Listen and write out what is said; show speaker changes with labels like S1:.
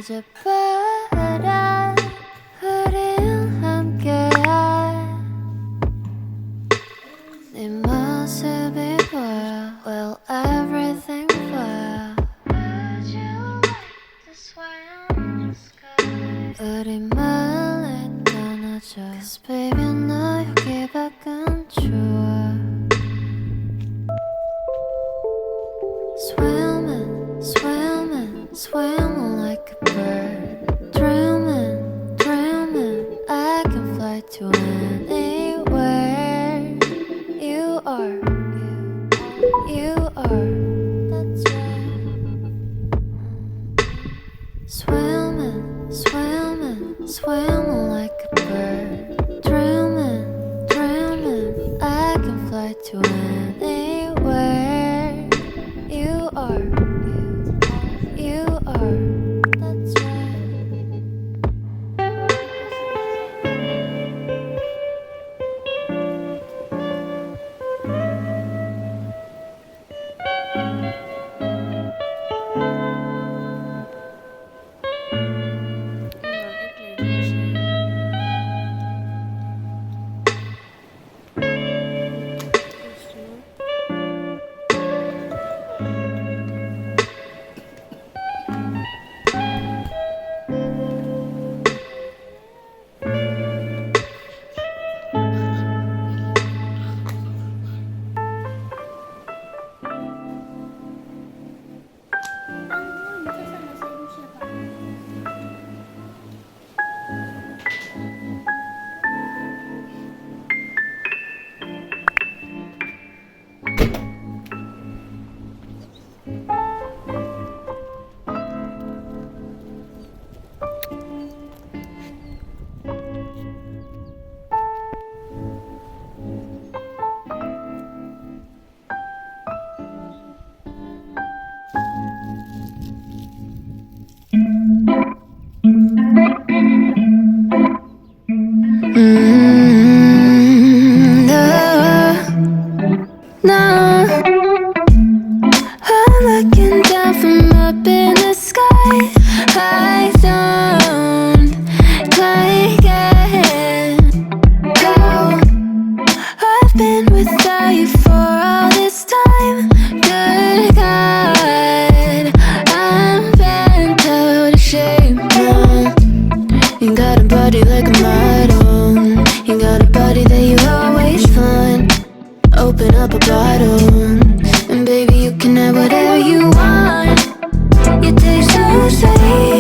S1: 어젯밤 우린 함께한 네 모습이 보여. Well, everything 보여. Would you like to swim in the sky? 우리 멀리 떠나줘. Cause baby 너 여기 밖은 좋아. Swimming, swimming, swimming like a bird. Dreaming, dreaming, I can fly to anywhere. You are, you are, that's right. Swimming, swimming, swimming like a bird. Dreaming, dreaming, I can fly to anywhere. You are, you are, that's right. No, I'm looking down from up in the sky. I don't quite get how I've been without you for all this time. Good God, I'm bent out of shape now. You got a body like a model. You got a body that you always find. Open up a bottle, and baby you can have whatever you want. You taste so sweet.